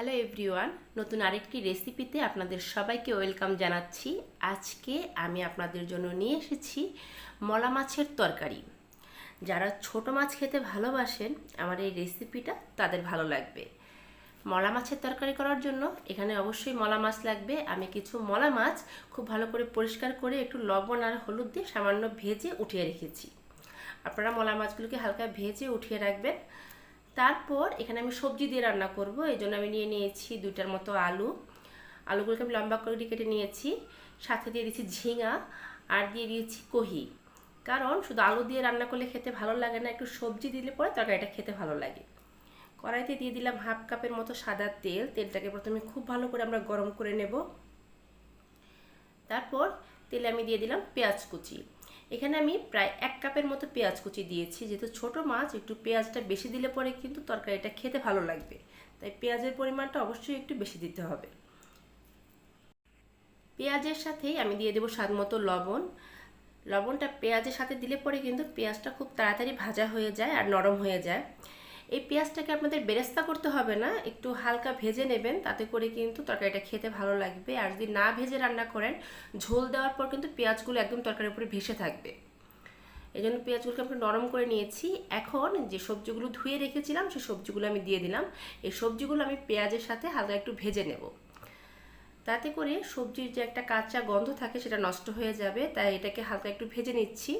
Hello everyone, নতুন আরেকটি রেসিপিতে আপনাদের সবাইকে ওয়েলকাম জানাচ্ছি। আজকে আমি আপনাদের জন্য নিয়ে এসেছি মলা মাছের তরকারি। যারা ছোট মাছ খেতে ভালোবাসেন আমার এই রেসিপিটা তাদের ভালো লাগবে। মলা মাছের তরকারি করার জন্য এখানে অবশ্যই মলা মাছ লাগবে। আমি কিছু মলা মাছ খুব ভালো করে পরিষ্কার করে একটু লবণ আর হলুদ দিয়ে সামান্য ভেজে উঠিয়ে রেখেছি। আপনারা মলা মাছগুলোকে হালকা ভেজে উঠিয়ে রাখবেন। তারপর এখানে আমি সবজি দিয়ে রান্না করব, এই জন্য আমি নিয়ে নিয়েছি 2টার মতো আলুগুলোকে আমি লম্বা করে কেটে নিয়েছি। সাথে দিয়ে দিয়েছি ঝিঙা আর দিয়ে দিয়েছি কহি। কারণ শুধু আলু দিয়ে রান্না করলে খেতে ভালো লাগে না, একটু সবজি দিলে পরে তরকারিটা খেতে ভালো লাগে। কড়াইতে দিয়ে দিলাম 1/2 কাপের মতো সাদা তেল। তেলটাকে প্রথমে খুব ভালো করে আমরা গরম করে নেব। তারপর তেলে আমি দিয়ে দিলাম পেঁয়াজ কুচি। এখানে আমি প্রায় 1 কাপের মতো পেঁয়াজ কুচি দিয়েছি। যেহেতু ছোট মাছ, একটু পেঁয়াজটা বেশি দিলে পরে কিন্তু তরকারিটা খেতে ভালো লাগবে, তাই পেঁয়াজের পরিমাণটা অবশ্যই একটু বেশি দিতে হবে। পেঁয়াজের সাথেই আমি দিয়ে দেবো স্বাদ মতো লবণ। লবণটা পেঁয়াজের সাথে দিলে পরে কিন্তু পেঁয়াজটা খুব তাড়াতাড়ি ভাজা হয়ে যায় আর নরম হয়ে যায়। এই পেঁয়াজটাকে আপনাদের বেরেস্তা করতে হবে না, একটু হালকা ভেজে নেবেন, তাতে করে কিন্তু তরকারিটা খেতে ভালো লাগবে। আর যদি না ভেজে রান্না করেন, ঝোল দেওয়ার পর কিন্তু পেঁয়াজগুলো একদম তরকারির উপরে ভেসে থাকবে। এই জন্য পেঁয়াজগুলোকে আমরা নরম করে নিয়েছি। এখন যে সবজিগুলো ধুয়ে রেখেছিলাম সেই সবজিগুলো আমি দিয়ে দিলাম। এই সবজিগুলো আমি পেঁয়াজের সাথে হালকা একটু ভেজে নেব, তাতে করে সবজির যে একটা কাঁচা গন্ধ থাকে সেটা নষ্ট হয়ে যাবে। তাই এটাকে হালকা একটু ভেজে নিচ্ছি।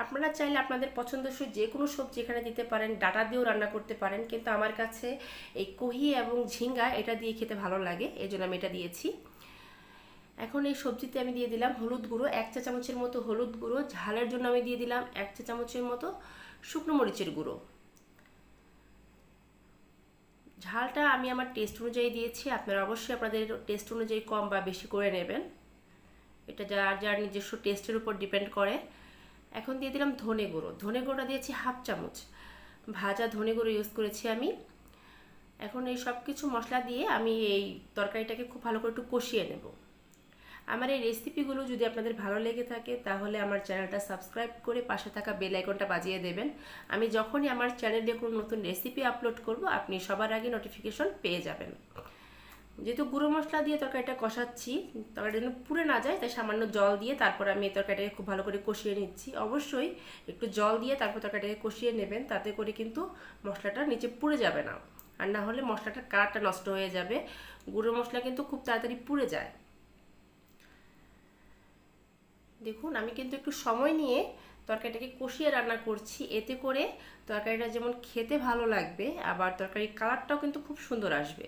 আপনারা চাইলে আপনাদের পছন্দসই যে কোনো সবজি এখানে দিতে পারেন, ডাঁটা দিয়েও রান্না করতে পারেন, কিন্তু আমার কাছে এই কহি এবং ঝিঙ্গা এটা দিয়ে খেতে ভালো লাগে, এই জন্য আমি এটা দিয়েছি। এখন এই সবজিতে আমি দিয়ে দিলাম হলুদ গুঁড়ো, 1 চা চামচের মতো হলুদ গুঁড়ো। ঝালের জন্য আমি দিয়ে দিলাম 1 চা চামচের মতো শুকনো মরিচের গুঁড়ো। ঝালটা আমি আমার টেস্ট অনুযায়ী দিয়েছি, আপনারা অবশ্যই আপনাদের টেস্ট অনুযায়ী কম বা বেশি করে নেবেন, এটা যার যার নিজস্ব টেস্টের উপর ডিপেন্ড করে। এখন দিয়ে দিলাম ধনে গুঁড়ো। ধনে গুঁড়োটা দিয়েছি 1/2 চামচ, ভাজা ধনে গুঁড়ো ইউজ করেছি আমি। এখন এই সব কিছু মশলা দিয়ে আমি এই তরকারিটাকে খুব ভালো করে একটু কষিয়ে নেব। আমার এই রেসিপিগুলো যদি আপনাদের ভালো লেগে থাকে তাহলে আমার চ্যানেলটা সাবস্ক্রাইব করে পাশে থাকা বেল আইকনটা বাজিয়ে দেবেন। আমি যখনই আমার চ্যানেলে কোনো নতুন রেসিপি আপলোড করব আপনি সবার আগে নোটিফিকেশন পেয়ে যাবেন। যেহেতু গুঁড়ো মশলা দিয়ে তরকারিটা কষাচ্ছি, তরকারিটা যেন পুড়ে না যায়, তাই সামান্য জল দিয়ে তারপর আমি এই তরকারিটাকে খুব ভালো করে কষিয়ে নিচ্ছি। অবশ্যই একটু জল দিয়ে তারপর তরকারিটাকে কষিয়ে নেবেন, তাতে করে কিন্তু মশলাটা নিচে পুড়ে যাবে না। আর না হলে মশলাটার কালারটা নষ্ট হয়ে যাবে। গুঁড়ো মশলা কিন্তু খুব তাড়াতাড়ি পুড়ে যায়। দেখুন আমি কিন্তু একটু সময় নিয়ে তরকারিটাকে কষিয়ে রান্না করছি, এতে করে তরকারিটা যেমন খেতে ভালো লাগবে, আবার তরকারির কালারটাও কিন্তু খুব সুন্দর আসবে।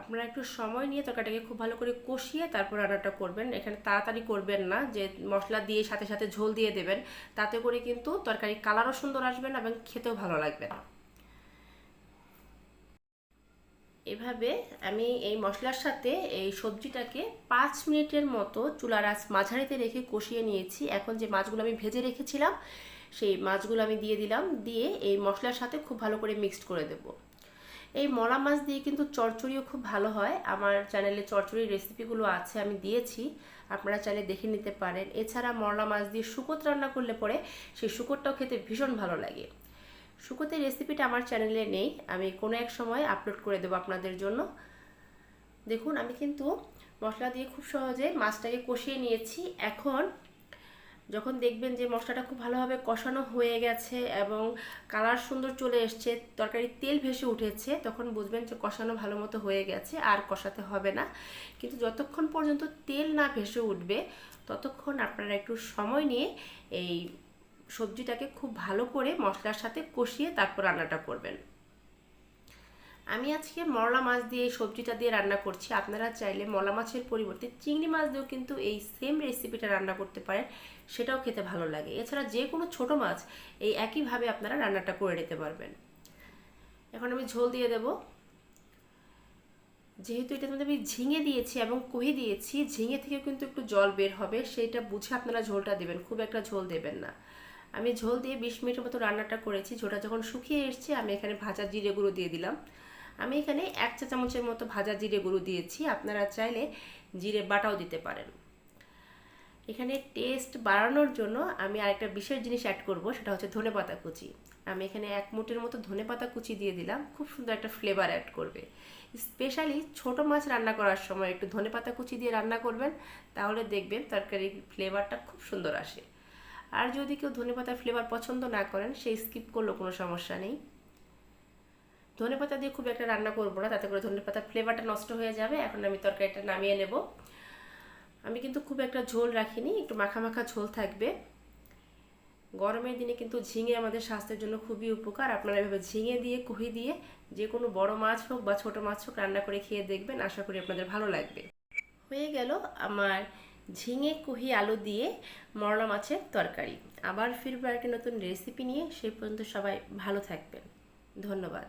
আপনারা একটু সময় নিয়ে তরকারিটাকে খুব ভালো করে কষিয়ে তারপর রান্নাটা করবেন। এখানে তাড়াতাড়ি করবেন না যে মশলা দিয়ে সাথে সাথে ঝোল দিয়ে দেবেন, তাতে করে কিন্তু তরকারির কালারও সুন্দর আসবে না এবং খেতেও ভালো লাগবে না। এভাবে আমি এই মশলার সাথে এই সবজিটাকে 5 মিনিটের মতো চুলার আঁচ মাঝারিতে রেখে কষিয়ে নিয়েছি। এখন যে মাছগুলো আমি ভেজে রেখেছিলাম সেই মাছগুলো আমি দিয়ে দিলাম, দিয়ে এই মশলার সাথে খুব ভালো করে মিক্সড করে দেব। এই মলা মাছ দিয়ে কিন্তু চচ্চড়িও খুব ভালো হয়। আমার চ্যানেলে চচ্চড়ির রেসিপিগুলো আছে, আমি দিয়েছি, আপনারা চাইলে দেখে নিতে পারেন। এছাড়া মলা মাছ দিয়ে শুকোত রান্না করলে পরে সেই শুকোতটাও খেতে ভীষণ ভালো লাগে। শুকোতের রেসিপিটা আমার চ্যানেলে নেই, আমি কোনো এক সময় আপলোড করে দেবো আপনাদের জন্য। দেখুন আমি কিন্তু মশলা দিয়ে খুব সহজে মাছটাকে কষিয়ে নিয়েছি। এখন যখন দেখবেন যে মশলাটা খুব ভালোভাবে কষানো হয়ে গেছে এবং কালার সুন্দর চলে এসছে, তরকারির তেল ভেসে উঠেছে, তখন বুঝবেন যে কষানো ভালো মতো হয়ে গেছে, আর কষাতে হবে না। কিন্তু যতক্ষণ পর্যন্ত তেল না ভেসে উঠবে ততক্ষণ আপনারা একটু সময় নিয়ে এই সবজিটাকে খুব ভালো করে মশলার সাথে কষিয়ে তারপর রান্নাটা করবেন। আমি আজকে মলা মাছ দিয়ে এই সবজিটা দিয়ে রান্না করছি। আপনারা চাইলে মলা মাছের পরিবর্তে চিংড়ি মাছ দিয়েও কিন্তু এই সেম রেসিপিটা রান্না করতে পারেন, সেটাও খেতে ভালো লাগে। এছাড়া যে কোনো ছোট মাছ এই একইভাবে আপনারা রান্নাটা করে নিতে পারবেন। এখন আমি ঝোল দিয়ে দেব। যেহেতু এটার মধ্যে আমি ঝিঙে দিয়েছি এবং কহি দিয়েছি, ঝিঙে থেকে কিন্তু একটু জল বের হবে, সেইটা বুঝে আপনারা ঝোলটা দেবেন, খুব একটা ঝোল দেবেন না। আমি ঝোল দিয়ে 20 মিনিটের মতো রান্নাটা করেছি। ঝোলটা যখন শুকিয়ে এসছে আমি এখানে ভাজা জিরে গুঁড়ো দিয়ে দিলাম। আমি এখানে 1 চা চামচের মতো ভাজা জিরে গুঁড়ো দিয়েছি, আপনারা চাইলে জিরে বাটাও দিতে পারেন। এখানে টেস্ট বাড়ানোর জন্য আমি আরেকটা বিশেষ জিনিস অ্যাড করব, সেটা হচ্ছে ধনেপাতা কুচি। আমি এখানে 1 মুঠের মতো ধনেপাতা কুচি দিয়ে দিলাম, খুব সুন্দর একটা ফ্লেভার অ্যাড করবে। স্পেশালি ছোট মাছ রান্না করার সময় একটু ধনেপাতা কুচি দিয়ে রান্না করবেন, তাহলে দেখবেন তরকারির ফ্লেভারটা খুব সুন্দর আসে। আর যদি কেউ ধনেপাতার ফ্লেভার পছন্দ না করেন, সেই স্কিপ করলেও কোনো সমস্যা নেই। ধনেপাতা দিয়ে খুব একটা রান্না করবো না, তাতে করে ধনেপাতার ফ্লেভারটা নষ্ট হয়ে যাবে। এখন আমি তরকারিটা নামিয়ে নেব। আমি কিন্তু খুব একটা ঝোল রাখিনি, একটু মাখা মাখা ঝোল থাকবে। গরমের দিনে কিন্তু ঝিঙে আমাদের স্বাস্থ্যের জন্য খুবই উপকার। আপনারা এভাবে ঝিঙে দিয়ে, কুহি দিয়ে যে কোনো বড় মাছ হোক বা ছোট মাছ হোক রান্না করে খেয়ে দেখবেন, আশা করি আপনাদের ভালো লাগবে। হয়ে গেল আমার ঝিঙে, কুহি, আলু দিয়ে মরলা মাছের তরকারি। আবার ফিরবো একটা নতুন রেসিপি নিয়ে, সেই পর্যন্ত সবাই ভালো থাকবেন। ধন্যবাদ।